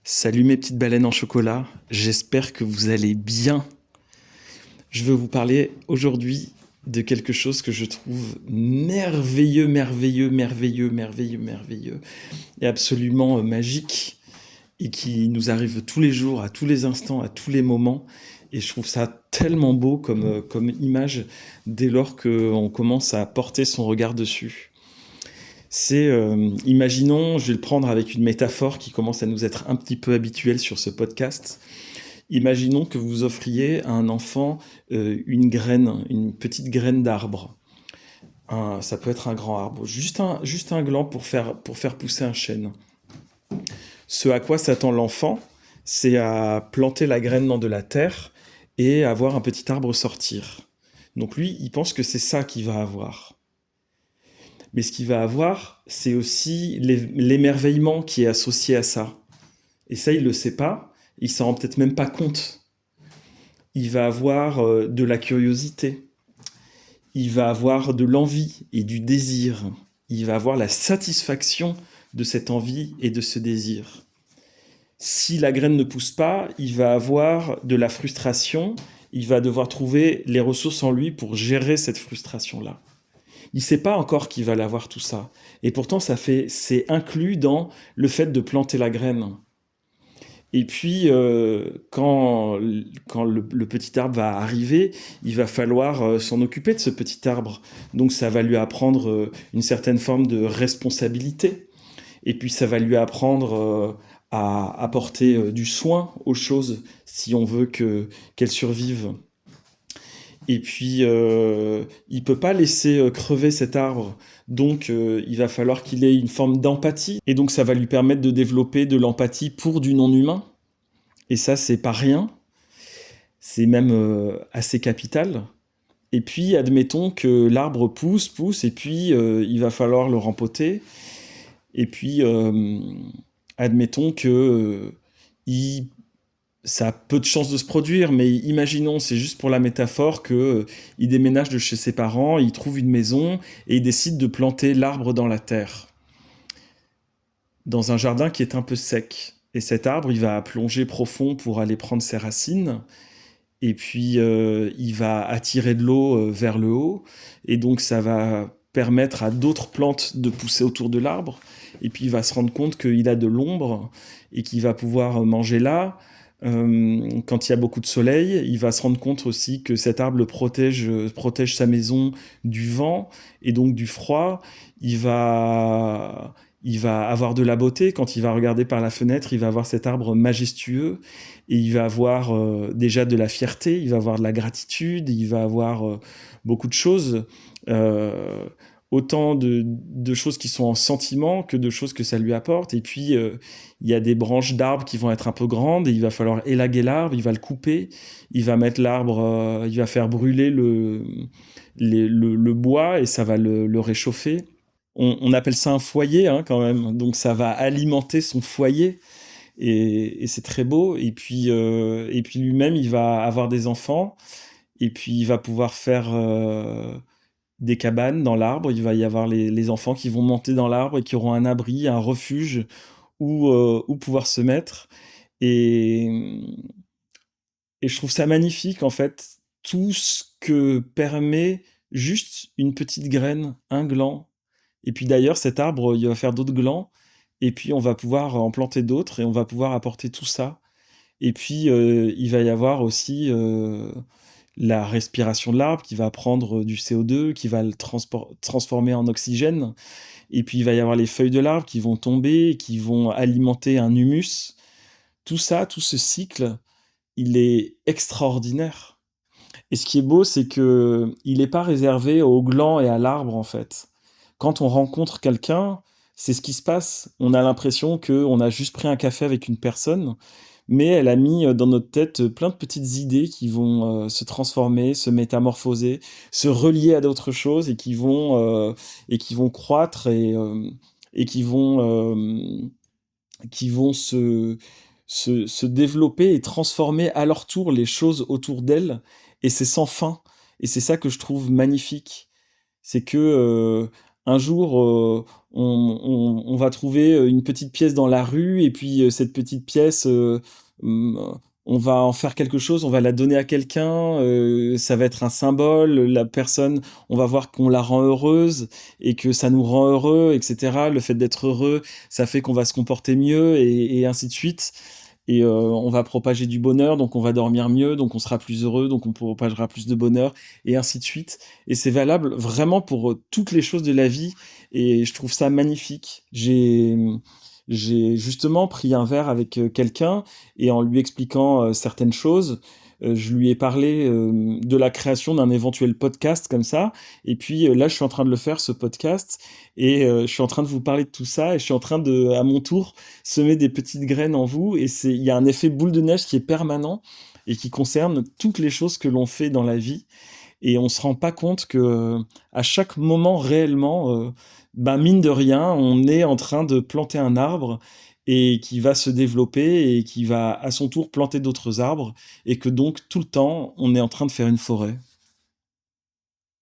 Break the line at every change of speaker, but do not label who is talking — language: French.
Salut mes petites baleines en chocolat, j'espère que vous allez bien. Je veux vous parler aujourd'hui de quelque chose que je trouve merveilleux, merveilleux, merveilleux, merveilleux, merveilleux et absolument magique et qui nous arrive tous les jours, à tous les instants, à tous les moments. Et je trouve ça tellement beau comme image dès lors qu'on commence à porter son regard dessus. Imaginons, je vais le prendre avec une métaphore qui commence à nous être un petit peu habituelle sur ce podcast. Imaginons que vous offriez à un enfant une graine, une petite graine d'arbre. Ça peut être un grand arbre, juste un gland pour faire pousser un chêne. Ce à quoi s'attend l'enfant, c'est à planter la graine dans de la terre et à voir un petit arbre sortir. Donc lui, il pense que c'est ça qu'il va avoir. Mais ce qu'il va avoir, c'est aussi l'émerveillement qui est associé à ça. Et ça, il ne le sait pas, il s'en rend peut-être même pas compte. Il va avoir de la curiosité, il va avoir de l'envie et du désir, il va avoir la satisfaction de cette envie et de ce désir. Si la graine ne pousse pas, il va avoir de la frustration, il va devoir trouver les ressources en lui pour gérer cette frustration-là. Il ne sait pas encore qu'il va l'avoir tout ça. Et pourtant, c'est inclus dans le fait de planter la graine. Et puis, quand le petit arbre va arriver, il va falloir s'en occuper de ce petit arbre. Donc, ça va lui apprendre une certaine forme de responsabilité. Et puis, ça va lui apprendre à apporter du soin aux choses si on veut qu'elles survivent. Et puis, il peut pas laisser crever cet arbre. Donc, il va falloir qu'il ait une forme d'empathie. Et donc, ça va lui permettre de développer de l'empathie pour du non-humain. Et ça, c'est pas rien. C'est même assez capital. Et puis, admettons que l'arbre pousse, et puis il va falloir le rempoter. Et puis, admettons que il ça a peu de chances de se produire, mais imaginons, c'est juste pour la métaphore, il déménage de chez ses parents, il trouve une maison et il décide de planter l'arbre dans la terre, dans un jardin qui est un peu sec. Et cet arbre, il va plonger profond pour aller prendre ses racines, et puis il va attirer de l'eau vers le haut, et donc ça va permettre à d'autres plantes de pousser autour de l'arbre, et puis il va se rendre compte qu'il a de l'ombre, et qu'il va pouvoir manger là. Quand il y a beaucoup de soleil, il va se rendre compte aussi que cet arbre protège sa maison du vent et donc du froid. Il va avoir de la beauté. Quand il va regarder par la fenêtre, il va voir cet arbre majestueux et il va avoir déjà de la fierté, il va avoir de la gratitude, il va avoir beaucoup de choses. Euh, Autant de choses qui sont en sentiment que de choses que ça lui apporte. Et puis, il y a des branches d'arbres qui vont être un peu grandes et il va falloir élaguer l'arbre, il va le couper, il va mettre l'arbre, il va faire brûler le bois et ça va le réchauffer. On appelle ça un foyer hein, quand même, donc ça va alimenter son foyer et c'est très beau. Et puis lui-même, il va avoir des enfants et puis il va pouvoir faire des cabanes dans l'arbre. Il va y avoir les enfants qui vont monter dans l'arbre et qui auront un abri, un refuge où pouvoir se mettre. Et, et je trouve ça magnifique, en fait, tout ce que permet juste une petite graine, un gland. Et puis d'ailleurs, cet arbre, il va faire d'autres glands. Et puis on va pouvoir en planter d'autres et on va pouvoir apporter tout ça. Et puis il va y avoir aussi la respiration de l'arbre qui va prendre du CO2, qui va le transformer en oxygène. Et puis il va y avoir les feuilles de l'arbre qui vont tomber, qui vont alimenter un humus. Tout ça, tout ce cycle, il est extraordinaire. Et ce qui est beau, c'est que il n'est pas réservé au gland et à l'arbre en fait. Quand on rencontre quelqu'un, c'est ce qui se passe. On a l'impression qu'on a juste pris un café avec une personne, mais elle a mis dans notre tête plein de petites idées qui vont se transformer, se métamorphoser, se relier à d'autres choses et qui vont croître et qui vont se développer et transformer à leur tour les choses autour d'elles. Et c'est sans fin. Et c'est ça que je trouve magnifique. C'est que un jour, on va trouver une petite pièce dans la rue et puis cette petite pièce, on va en faire quelque chose, on va la donner à quelqu'un, ça va être un symbole, la personne, on va voir qu'on la rend heureuse et que ça nous rend heureux, etc. Le fait d'être heureux, ça fait qu'on va se comporter mieux et ainsi de suite. Et on va propager du bonheur, donc on va dormir mieux, donc on sera plus heureux, donc on propagera plus de bonheur, et ainsi de suite. Et c'est valable vraiment pour toutes les choses de la vie, et je trouve ça magnifique. J'ai justement pris un verre avec quelqu'un, et en lui expliquant certaines choses, je lui ai parlé de la création d'un éventuel podcast comme ça, et puis là je suis en train de le faire, ce podcast, et je suis en train de vous parler de tout ça, et je suis en train de, à mon tour, semer des petites graines en vous, et il y a un effet boule de neige qui est permanent et qui concerne toutes les choses que l'on fait dans la vie. Et on se rend pas compte que à chaque moment réellement, ben mine de rien, on est en train de planter un arbre et qui va se développer et qui va à son tour planter d'autres arbres et que donc tout le temps, on est en train de faire une forêt.